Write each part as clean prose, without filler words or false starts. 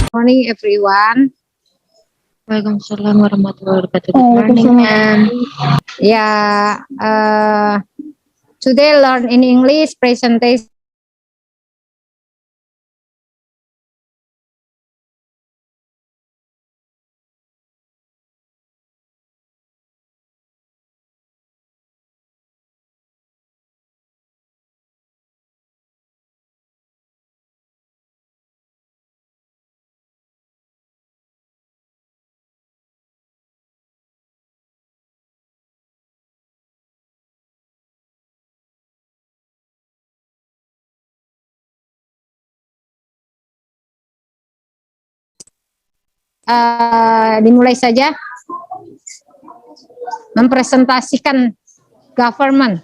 Morning, everyone. Waalaikumsalam warahmatullahi wabarakatuh. Good morning, ma'am. Yeah, today learn in English presentation. Dimulai saja mempresentasikan government.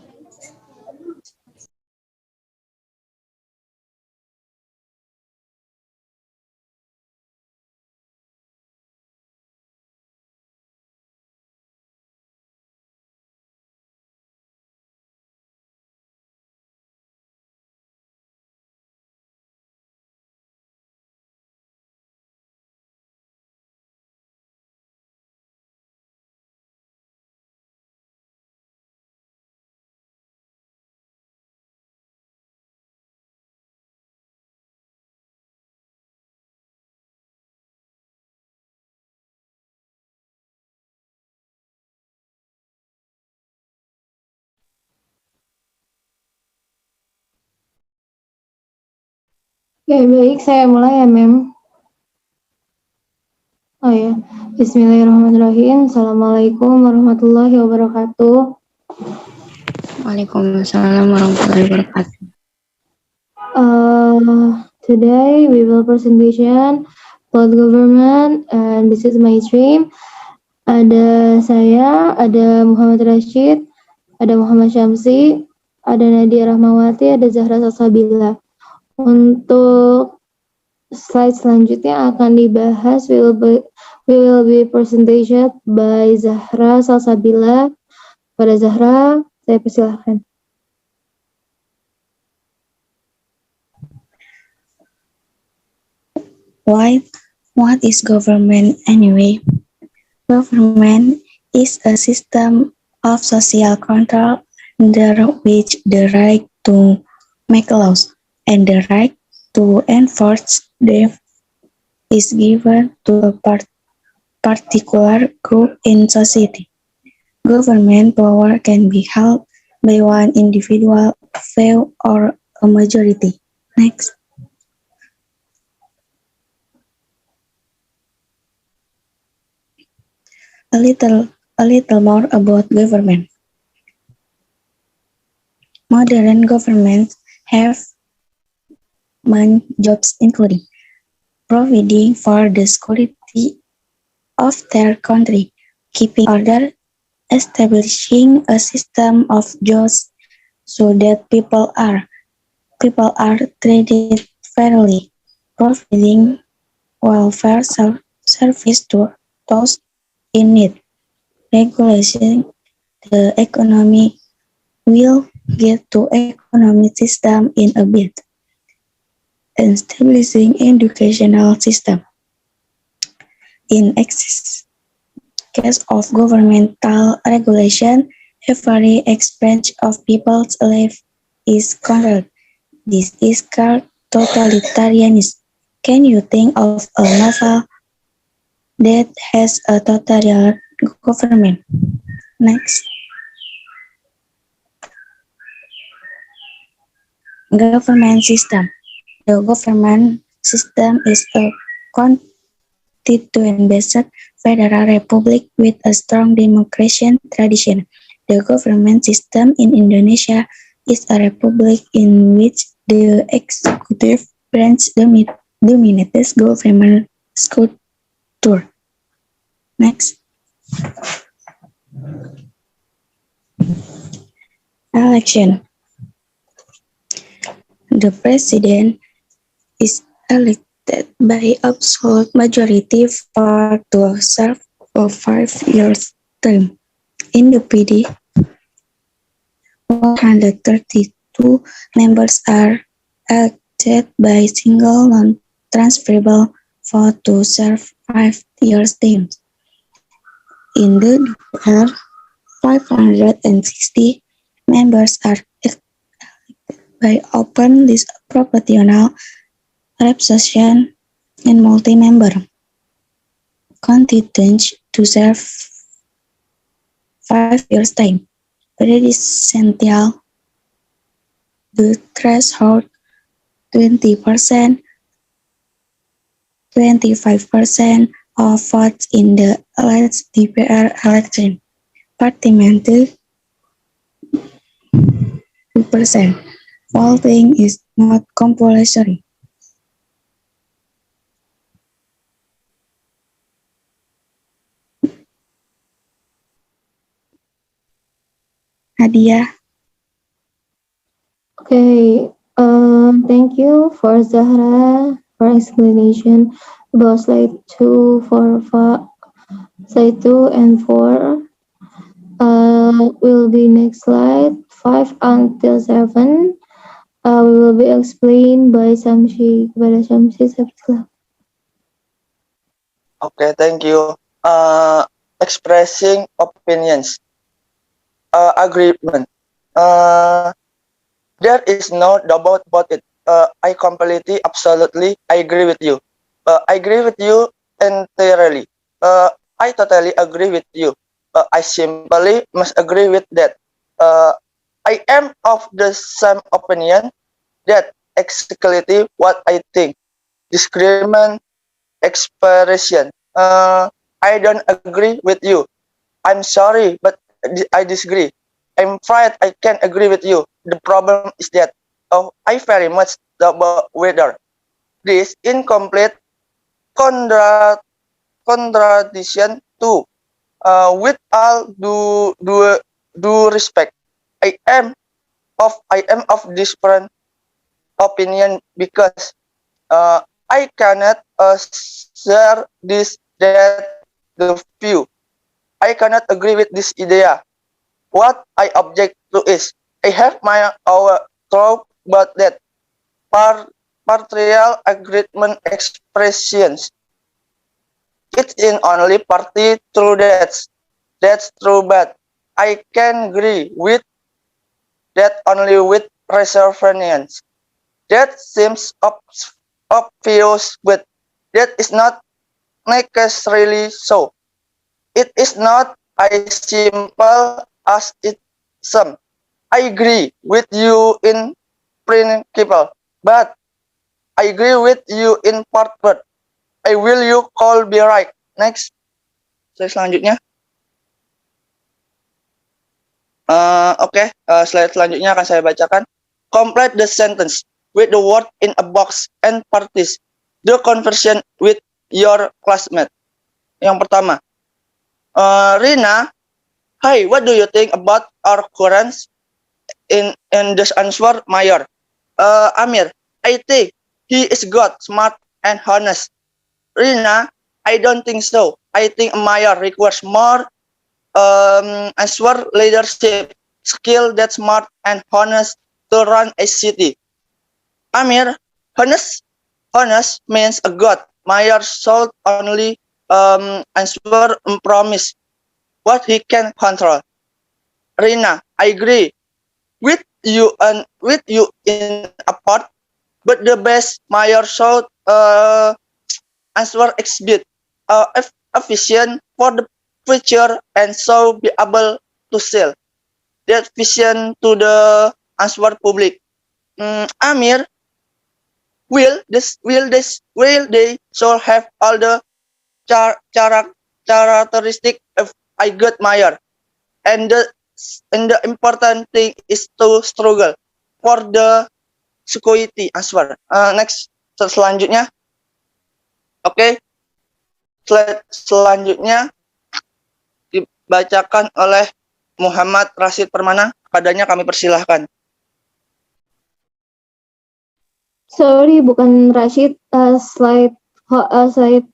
Ya, baik, saya mulai ya, Mem. Oh ya, Bismillahirrahmanirrahim. Assalamualaikum warahmatullahi wabarakatuh. Waalaikumsalam warahmatullahi wabarakatuh. Today we will presentation about government, and this is my stream. Ada saya, ada Muhammad Rashid, ada Muhammad Syamsi, ada Nadia Rahmawati, ada Zahra Salsabila. Untuk slide selanjutnya akan dibahas will be presentation by Zahra Salsabila. Pada Zahra, saya persilahkan. What is government anyway? Government is a system of social control under which the right to make laws and the right to enforce them is given to a particular group in society. Government power can be held by one individual, few, or a majority. Next. A little more about government. Modern governments have main jobs including providing for the security of their country, keeping order, establishing a system of justice so that people are treated fairly, providing welfare service to those in need, regulating the economy. We'll get to economic system in a bit, and establishing educational system. In excess case of governmental regulation, every expense of people's life is controlled. This is called totalitarianism. Can you think of a novel that has a totalitarian government? Next. Government system. The government system is a constituent-based federal republic with a strong democratic tradition. The government system in Indonesia is a republic in which the executive branch dominates government structure. Next. Election. The president is elected by absolute majority for to serve a 5-year term. In the PD, 132 members are elected by single non-transferable vote to serve 5-year terms. In the DPR, 560 members are elected by open list proportional representation and multi-member candidates to serve 5 years time. Presidential, the threshold 20%, 25% of votes in the last DPR election. Parliamentary 2%. Voting is not compulsory. Hadiah. Okay, thank you for Zahra for explanation about slide 2 and 4. Will be next slide 5 until 7. We will be explained by Samshi. Kepada Samshi, saya persilakan. Okay, thank you. Expressing opinions. Agreement. There is no doubt about it. I completely, absolutely, I agree with you. I agree with you entirely. I totally agree with you. I simply must agree with that. I am of the same opinion that exactly what I think. Disagreement, expression. I don't agree with you. I'm sorry, but I disagree. I'm afraid I can't agree with you. The problem is that I very much doubt whether this incomplete contradiction too. With all due respect, I am of different opinion because I cannot share that the view. I cannot agree with this idea. What I object to is I have my own thought about that partial agreement expressions. It's in only party true that's true, but I can agree with that only with reservations. That seems obvious, but that is not necessarily so. It is not as simple as it seems. I agree with you in principle, but I agree with you in part. But I will you call be right. Next, selanjutnya. Oke, slide selanjutnya akan saya bacakan. Complete the sentence with the word in a box and practice the conversation with your classmate. Yang pertama, Rina, hi, what do you think about our current in this answer, Mayor? Amir, I think he is good, smart, and honest. Rina, I don't think so. I think a mayor requires more answer leadership skill that's smart and honest to run a city. Amir, honest means a god. Mayor should only answer and promise what he can control. Rina, I agree with you in a part, but the best mayor should answer exhibit efficient for the future and so be able to sell that vision to the answer public. Amir, will they should have all the characteristic of a good mayor, and the important thing is to struggle for the security answer. Next, selanjutnya. Oke. Slide selanjutnya dibacakan oleh Muhammad Rashid Permana. Padanya kami persilahkan. Sorry, bukan Rashid. Slide 8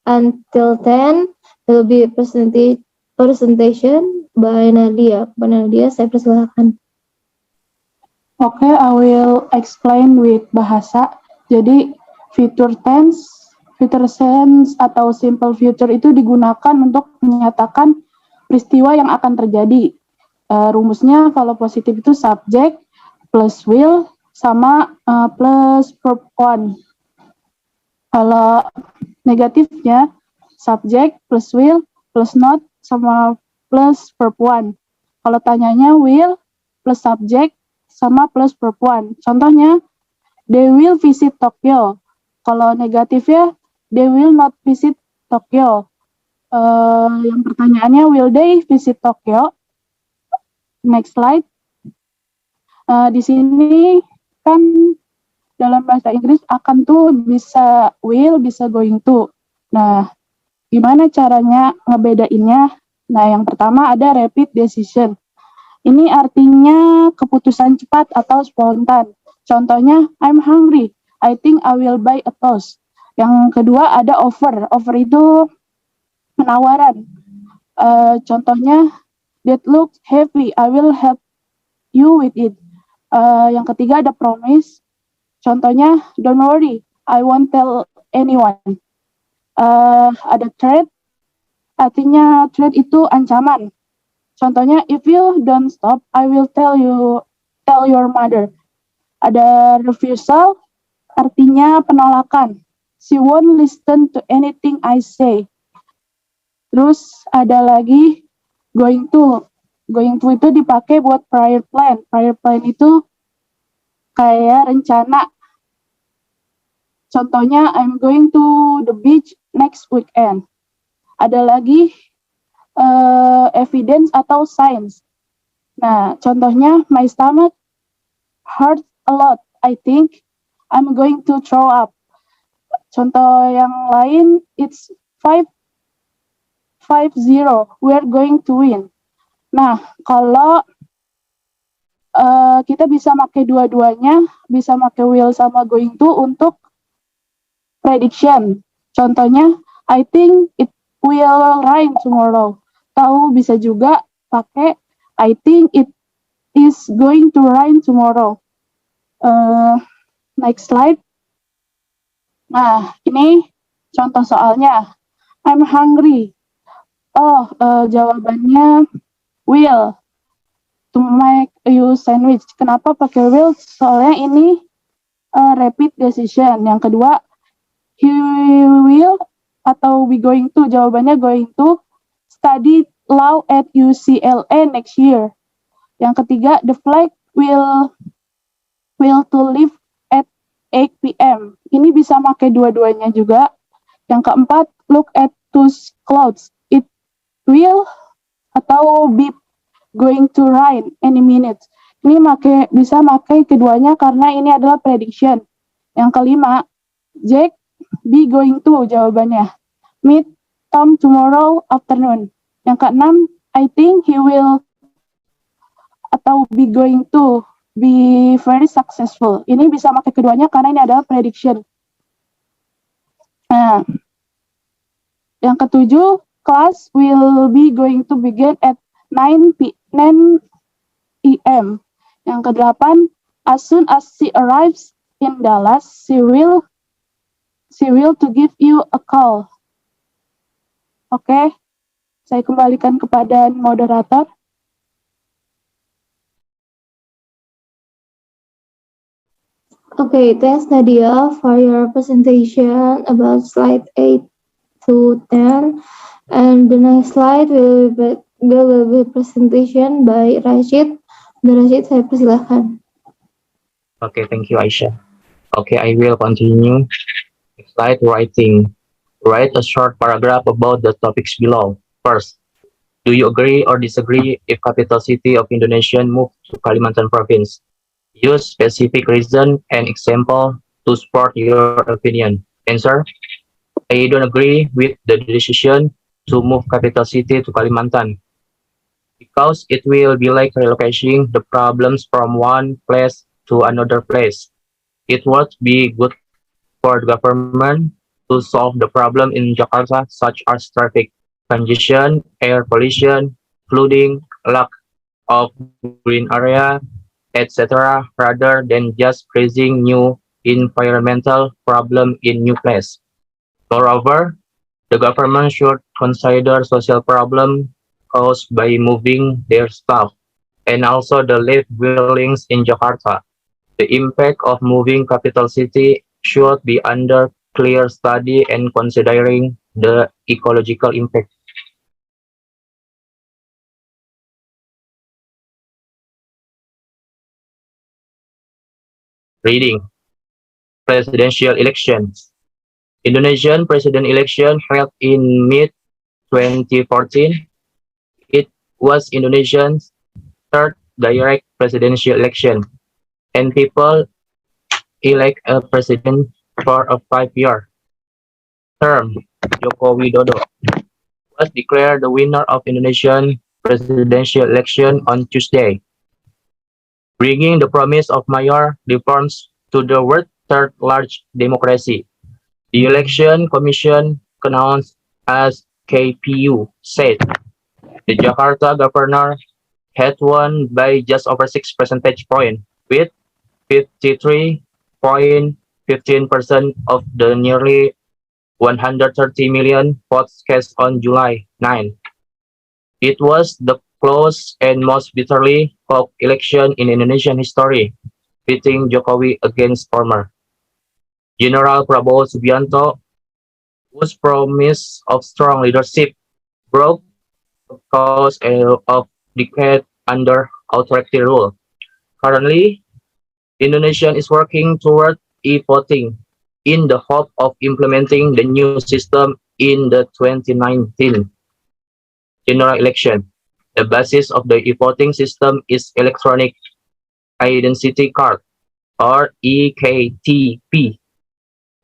until 10 will be presentation by Nadia. Kepada Nadia, saya persilahkan. Okay, I will explain with bahasa. Jadi, future tense future tense atau simple future itu digunakan untuk menyatakan peristiwa yang akan terjadi. Rumusnya kalau positif itu subject plus will sama plus verb one. Kalau negatifnya subject plus will plus not sama plus verb one. Kalau tanyanya will plus subject sama plus verb one. Contohnya, they will visit Tokyo. Kalau negatifnya, they will not visit Tokyo. Yang pertanyaannya, will they visit Tokyo? Next slide. Di sini kan dalam bahasa Inggris akan tuh bisa will, bisa going to. Nah, gimana caranya ngebedainnya? Nah, yang pertama ada rapid decision. Ini artinya keputusan cepat atau spontan. Contohnya, I'm hungry. I think I will buy a toast. Yang kedua ada offer. Offer itu penawaran. Contohnya, that looks heavy. I will help you with it. Yang ketiga ada promise. Contohnya, don't worry. I won't tell anyone. Ada threat. Artinya threat itu ancaman. Contohnya, if you don't stop, I will tell your mother. Ada refusal. Artinya penolakan. She won't listen to anything I say. Terus ada lagi going to. Going to itu dipakai buat prior plan. Prior plan itu kayak rencana. Contohnya, I'm going to the beach next weekend. Ada lagi evidence atau signs. Nah, contohnya, my stomach hurts a lot. I think I'm going to throw up. Contoh yang lain, it's 5-0. We're going to win. Nah, kalau kita bisa pakai dua-duanya, bisa pakai will sama going to untuk prediction. Contohnya, I think it will rain tomorrow. Tahu bisa juga pakai I think it is going to rain tomorrow. Next slide. Nah, ini contoh soalnya. I'm hungry. Jawabannya will to make you sandwich. Kenapa pakai will? Soalnya ini rapid decision. Yang kedua, he will atau we going to. Jawabannya going to study law at UCLA next year. Yang ketiga, the flight will to leave at 8 p.m. Ini bisa pakai dua-duanya juga. Yang keempat, look at those clouds. It will atau be going to rain any minute. Ini bisa pakai keduanya karena ini adalah prediction. Yang kelima, Jack be going to. Jawabannya meet Tom tomorrow afternoon. Yang keenam, I think he will atau be going to be very successful. Ini bisa pakai keduanya karena ini adalah prediction. Nah, yang ketujuh, class will be going to begin at 9 p.m. Yang kedelapan, as soon as she arrives in Dallas, she will to give you a call. Oke, saya kembalikan kepada moderator. Okay, thanks Nadia for your presentation about slide 8 to 10. And the next slide will be presentation by Rashid. Rashid, saya persilahkan. Okay, thank you, Aisha. Okay, I will continue. Slide writing. Write a short paragraph about the topics below. First, do you agree or disagree if capital city of Indonesia move to Kalimantan province? Use specific reason and example to support your opinion. Answer: I don't agree with the decision to move capital city to Kalimantan because it will be like relocating the problems from one place to another place. It would be good for the government to solve the problem in Jakarta, such as traffic congestion, air pollution, flooding, lack of green area, etc., rather than just creating new environmental problem in new place. Moreover, the government should consider social problem caused by moving their staff and also the live dwellings in Jakarta. The impact of moving capital city should be under clear study and considering the ecological impact. Reading. Presidential elections. Indonesian president election held in mid 2014. It was Indonesia's third direct presidential election, and people elect a president for a 5-year term. Joko Widodo was declared the winner of Indonesian presidential election on Tuesday, bringing the promise of major reforms to the world's third large democracy. The Election Commission, announced as KPU, said the Jakarta governor had won by just over 6 percentage points, with 53.15% of the nearly 130 million votes cast on July 9. It was the close and most bitterly fought election in Indonesian history, pitting Jokowi against former General Prabowo Subianto, whose promise of strong leadership broke the course of decade under authoritarian rule. Currently, Indonesia is working toward e-voting in the hope of implementing the new system in the 2019 general election. The basis of the e-voting system is electronic identity card, or EKTP,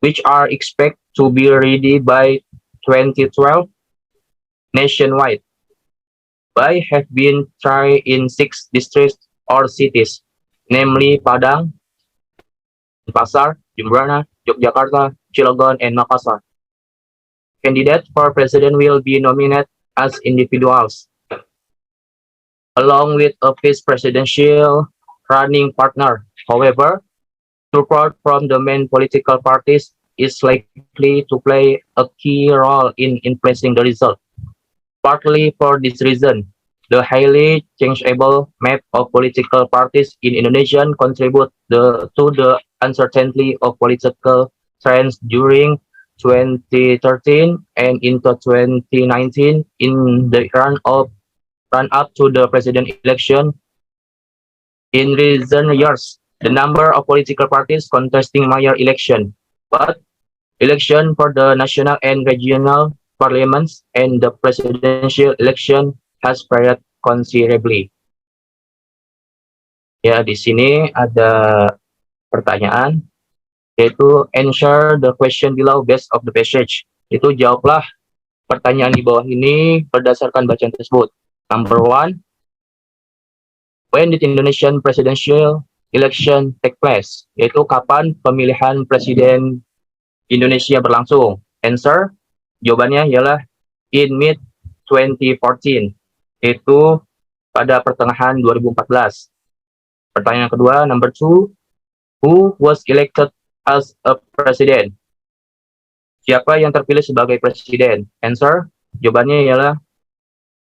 which are expected to be ready by 2012 nationwide. By have been tried in 6 districts or cities, namely Padang, Pasar, Jembrana, Yogyakarta, Cilegon, and Makassar. Candidates for president will be nominated as individuals, along with a vice presidential running partner. However, support from the main political parties is likely to play a key role in influencing the result. Partly for this reason, the highly changeable map of political parties in Indonesia contribute to the uncertainty of political trends during 2013 and into 2019 in the run up to the president election. In recent years, the number of political parties contesting major election, but election for the national and regional parliaments and the presidential election has varied considerably. Ya, di sini ada pertanyaan, yaitu answer the question below based of the passage. Itu jawablah pertanyaan di bawah ini berdasarkan bacaan tersebut. Number 1, when did Indonesian presidential election take place? Yaitu kapan pemilihan presiden Indonesia berlangsung? Answer, jawabannya ialah in mid 2014, yaitu pada pertengahan 2014. Pertanyaan kedua, number 2, who was elected as a president? Siapa yang terpilih sebagai presiden? Answer, jawabannya ialah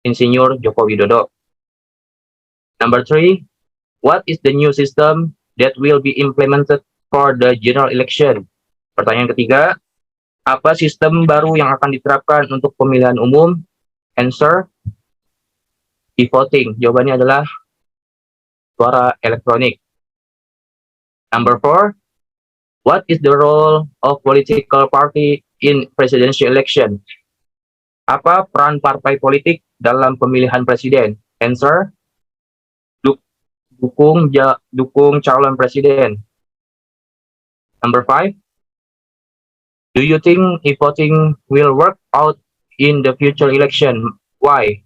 Insinyur Joko Widodo. Number 3, what is the new system that will be implemented for the general election? Pertanyaan ketiga, apa sistem baru yang akan diterapkan untuk pemilihan umum? Answer, e-voting. Jawabannya adalah suara elektronik. Number 4, what is the role of political party in presidential election? Apa peran partai politik dalam pemilihan presiden? Answer, dukung calon presiden. Number 5, do you think e-voting will work out in the future election? Why?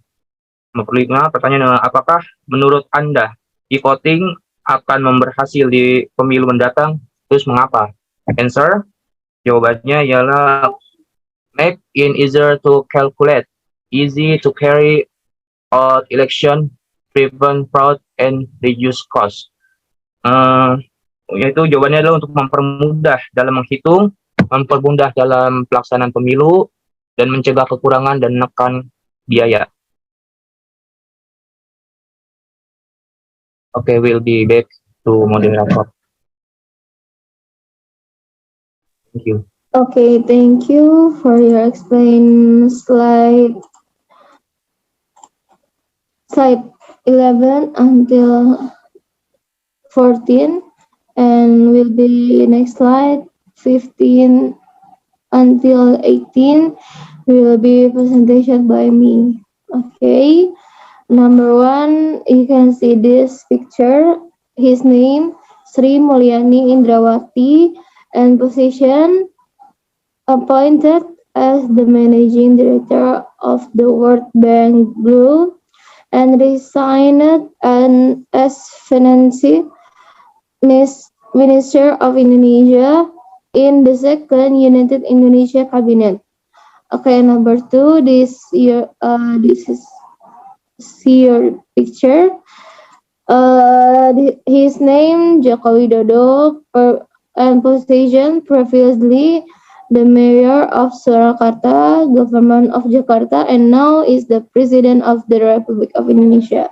Pertanyaan, apakah menurut Anda e-voting akan berhasil di pemilu mendatang? Terus mengapa? Answer, jawabannya ialah make it easier to calculate, easy to carry out election, prevent fraud, and reduce cost. Yaitu jawabannya adalah untuk mempermudah dalam menghitung, mempermudah dalam pelaksanaan pemilu, dan mencegah kekurangan dan menekan biaya. Okay, we'll be back to moderator. Thank you. Okay, thank you for your explain slide 11 until 14, and will be next slide 15 until 18 will be presentation by me. Okay, number 1, you can see this picture. His name Sri Mulyani Indrawati, and position appointed as the managing director of the World Bank Group, and resigned as finance Minister of Indonesia in the second United Indonesia Cabinet. Okay, number 2, this is your picture. His name Joko Widodo, and position previously the mayor of Surakarta, government of Jakarta, and now is the president of the Republic of Indonesia.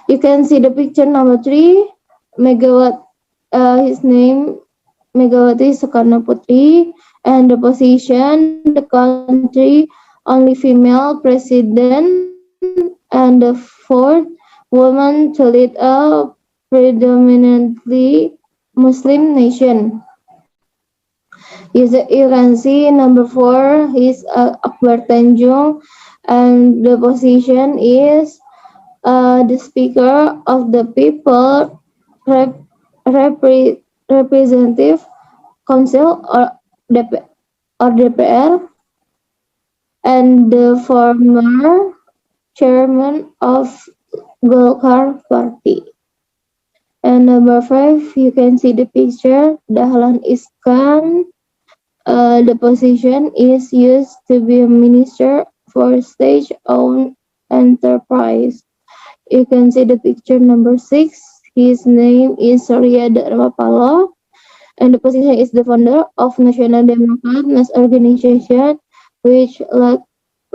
You can see the picture number 3, Megawati, his name Megawati Soekarno Putri, and the position the country only female president, and the 4th woman to lead a predominantly Muslim nation. You can see number 4 is Akbar Tanjung, and the position is the Speaker of the People Representative Council, or DPR, and the former chairman of Golkar Party. And number 5, you can see the picture, Dahlan Iskan. The position is used to be a minister for state-owned enterprise. You can see the picture number 6. His name is Surya Dharma Paloh, and the position is the founder of National Democrat Organization, which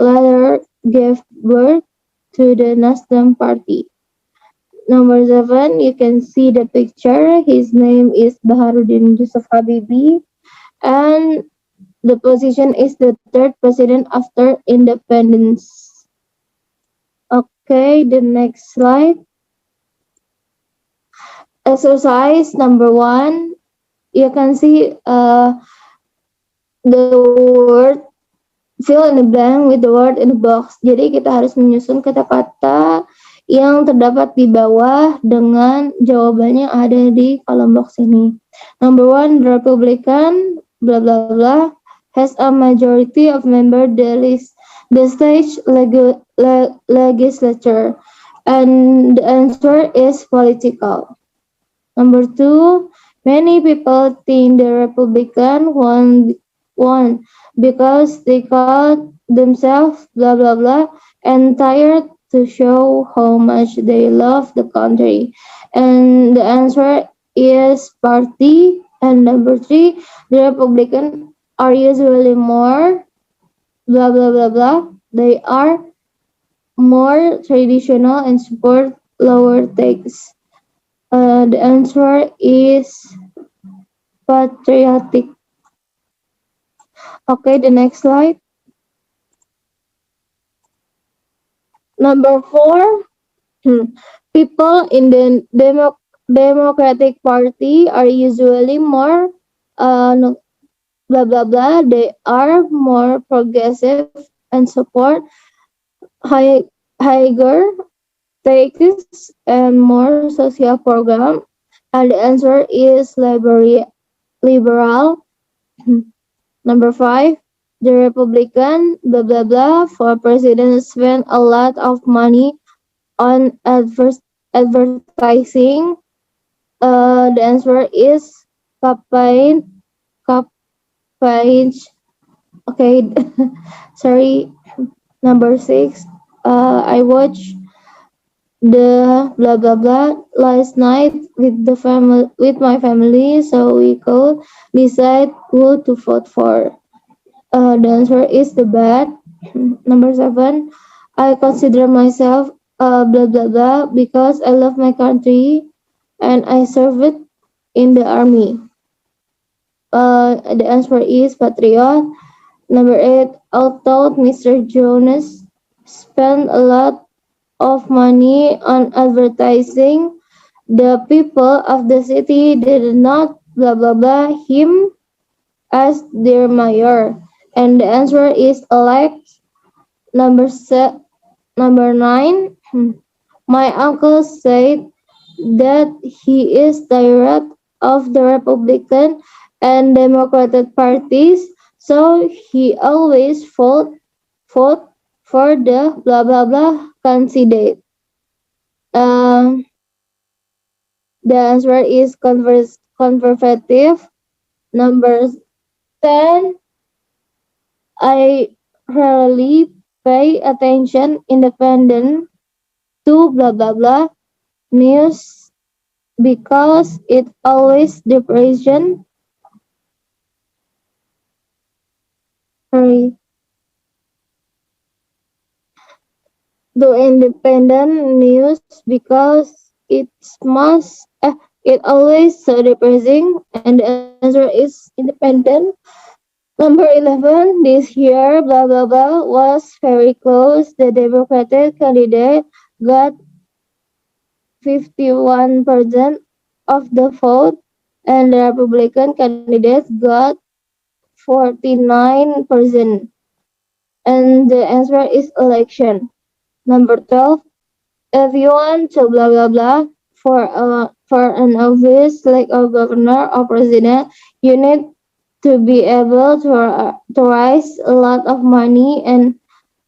later gave birth to the Nasdem Party. Number 7, you can see the picture. His name is Baharudin Yusuf Habibie, and the position is the 3rd president after independence. Okay, the next slide. Exercise number 1. You can see the word, fill in the blank with the word in the box. Jadi kita harus menyusun kata-kata yang terdapat di bawah dengan jawabannya ada di kolom box ini. Number 1, the Republican blah blah blah has a majority of members the state legislature, and the answer is political. Number 2, many people think the Republican won because they call themselves blah blah blah and tired to show how much they love the country, and the answer is party. And number 3, the Republicans are usually more blah blah blah blah. They are more traditional and support lower tax. The answer is patriotic. Okay, the next slide. Number 4, people in the Democratic Party are usually more blah blah blah. They are more progressive and support higher taxes and more social program. And the answer is liberal. Number 5, the Republican blah blah blah for president spend a lot of money on advertising. The answer is campaign. Okay, sorry. Number 6, I watch the blah blah blah last night with my family, so we could decide who to vote for. The answer is the bad. Number 7, I consider myself blah blah blah because I love my country and I serve it in the army. The answer is patriot. Number 8, although Mr. Jonas spent a lot of money on advertising, the people of the city did not blah blah blah him as their mayor. And the answer is elect. Number 9, my uncle said that he is tired of the Republican and Democratic parties, so he always vote for the blah blah blah candidate. Um, the answer is conservative. Number 10, I rarely pay attention independent to blah blah blah news because it always represents the independent news because it always so depressing, and the answer is independent. Number 11, this year blah blah blah was very close. The Democratic candidate got 51% of the vote and the Republican candidate got 49%. And the answer is election. Number 12, if you want to blah blah blah for an office like a governor or president, you need to be able to raise a lot of money and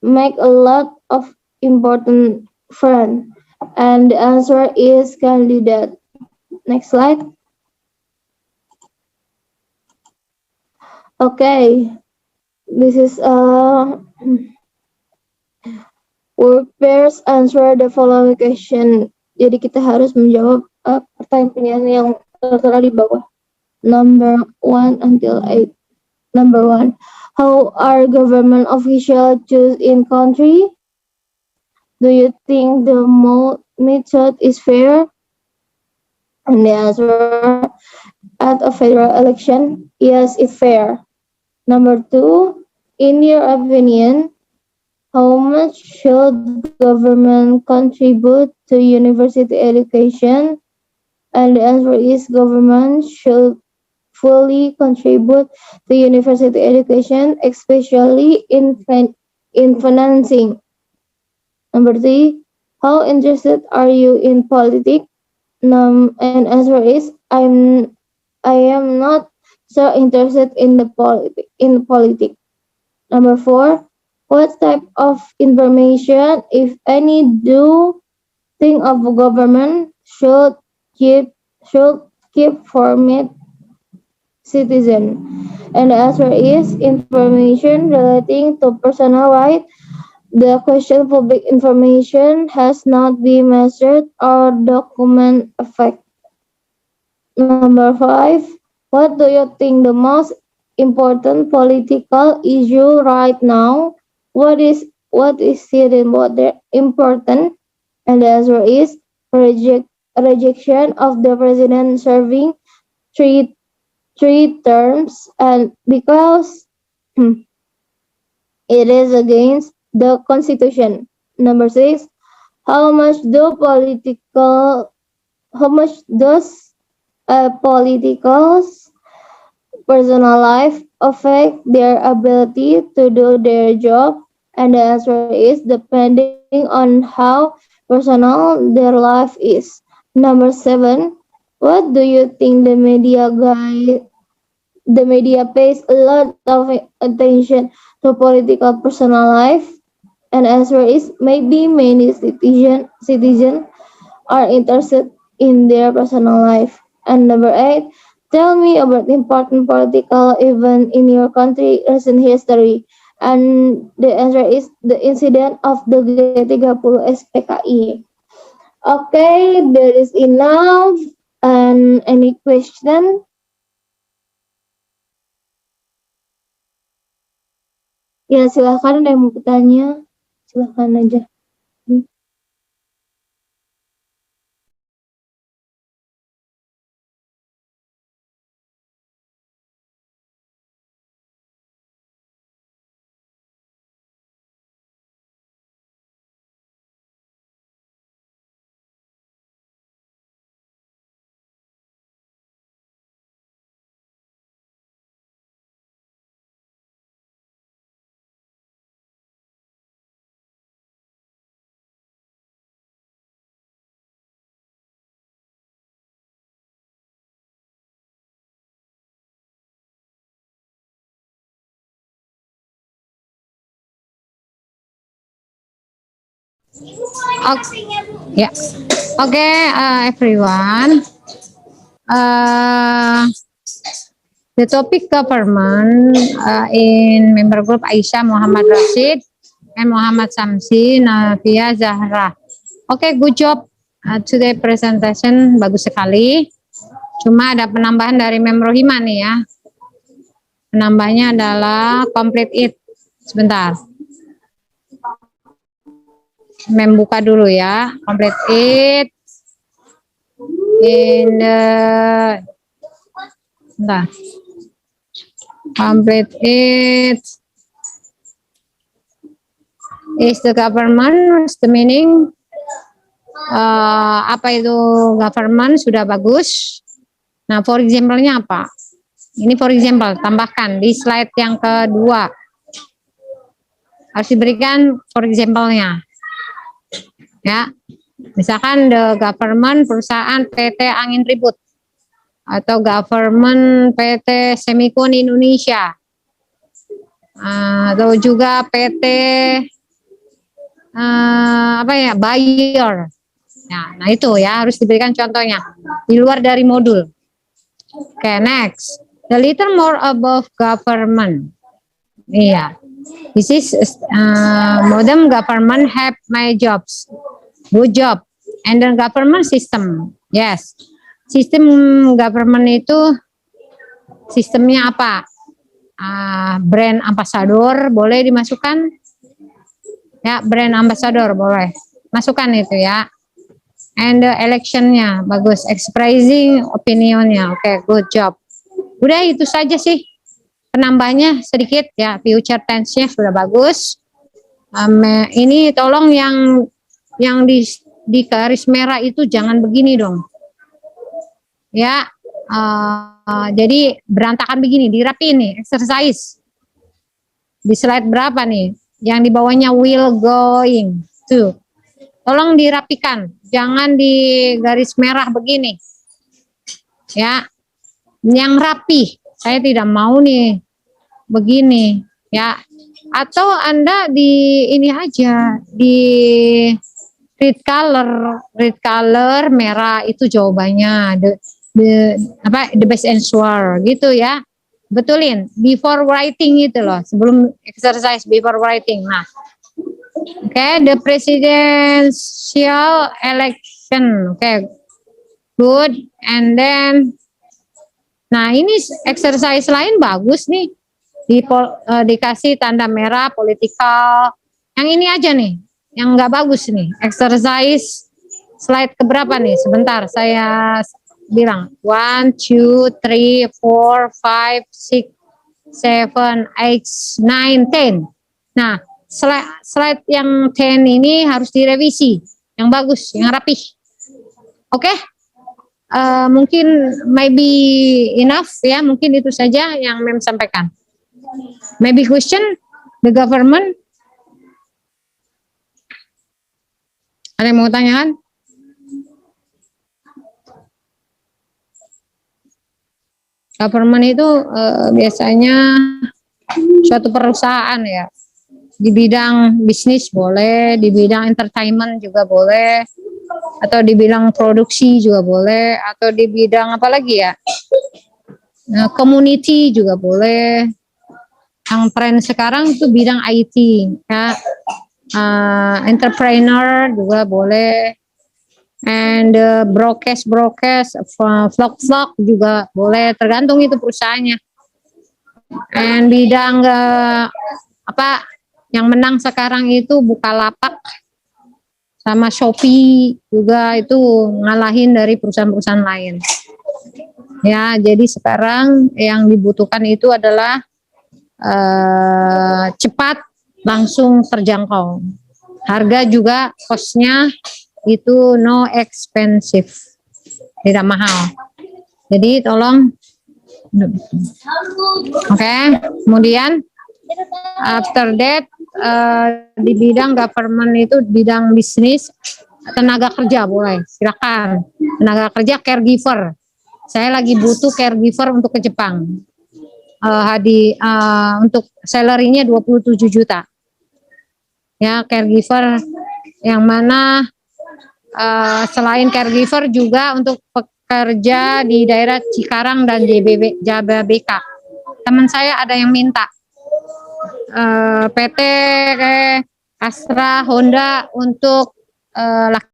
make a lot of important friends. And the answer is candidate. Next slide. Okay, this is workers answer the following question. Jadi kita harus menjawab pertanyaan yang tertera di bawah. Number 1 until 8. Number 1, how are government officials choose in country? Do you think the method is fair? And the answer, at a federal election, yes, it's fair. Number 2, in your opinion, how much should government contribute to university education? And the answer is government should fully contribute to university education, especially in financing. Number 3, how interested are you in politics? And answer is I am not so interested in politics. Number 4, what type of information, if any, do think of government should keep from it citizen? And the answer is information relating to personal rights. The question public information has not been measured or document effect. Number 5, what do you think the most important political issue right now? What is it important? And the answer is rejection of the president serving three terms, and because it is against the constitution. Number 6, how much does a political's personal life affect their ability to do their job? And the answer is depending on how personal their life is. Number 7, what do you think the media pays a lot of attention to political personal life? And answer is maybe many citizens are interested in their personal life. And number 8, tell me about important political event in your country recent history. And the answer is the incident of the G30 SPKI. Okay, there is enough. And any question? Ya, silakan ada yang mau bertanya. Silakan aja. Yeah. Okay, everyone. The topic government in member group Aisyah Muhammad Rashid and Muhammad Samsi Nafia Zahra. Okay, good job. Today presentation bagus sekali. Cuma ada penambahan dari Mem Rohima nih ya. Penambahnya adalah complete it. Sebentar. Mem buka dulu ya. Complete it. In the Bentar. Complete it is the government. What's the meaning? Apa itu government? Sudah bagus. Nah, for example-nya apa? Ini for example, tambahkan di slide yang kedua. Harus diberikan for example-nya. Ya. Misalkan the government perusahaan PT Angin Ribut atau government PT Semikon Indonesia. Atau juga PT Bayer. Nah itu ya harus diberikan contohnya di luar dari modul. Okay, next. The little more above government. Iya. This is modern government have my jobs. Good job. And then government system. Yes. Sistem government itu sistemnya apa? Brand ambassador boleh dimasukkan? Ya, brand ambassador boleh. Masukkan itu ya. And the electionnya bagus, expressing opinionnya, oke, good job. Udah itu saja sih, penambahnya sedikit ya, future tense-nya sudah bagus. Ini tolong yang di garis merah itu jangan begini dong, ya. Jadi berantakan begini, dirapiin nih, exercise. Di slide berapa nih? Yang di bawahnya will going to. Tolong dirapikan, jangan di garis merah begini. Ya. Yang rapi. Saya tidak mau nih begini, ya. Atau Anda di ini aja, di red color merah itu jawabannya. The best answer gitu ya. Betulin before writing itu loh, sebelum exercise before writing. Nah, okay, the presidential election. Okay, good. And then, nah ini exercise lain bagus nih. Dikasih tanda merah political. Yang ini aja nih, yang nggak bagus nih. Exercise slide keberapa nih? Sebentar, saya bilang 1, 2, 3, 4, 5, 6, 7, 8, 9, 10. Nah, slide yang 10 ini harus direvisi, yang bagus, yang rapih. Oke, mungkin maybe enough ya, mungkin itu saja yang Mem sampaikan. Maybe question the government. Ada yang mau tanyakan? Government itu biasanya suatu perusahaan ya. Di bidang bisnis boleh, di bidang entertainment juga boleh, atau di bidang produksi juga boleh, atau di bidang apa lagi ya? Community juga boleh. Yang tren sekarang itu bidang IT, ya. Entrepreneur juga boleh. and broadcast vlog juga boleh, tergantung itu perusahaannya. And bidang yang menang sekarang itu Bukalapak sama Shopee juga, itu ngalahin dari perusahaan-perusahaan lain. Ya, jadi sekarang yang dibutuhkan itu adalah cepat, langsung terjangkau. Harga juga cost-nya itu no expensive, tidak mahal. Jadi tolong, oke. Kemudian after that di bidang government itu bidang bisnis, tenaga kerja boleh, silakan. Tenaga kerja caregiver. Saya lagi butuh caregiver untuk ke Jepang. Untuk salary-nya 27 juta. Ya, caregiver yang mana selain caregiver juga untuk pekerja di daerah Cikarang dan Jababeka. Teman saya ada yang minta PT Astra Honda untuk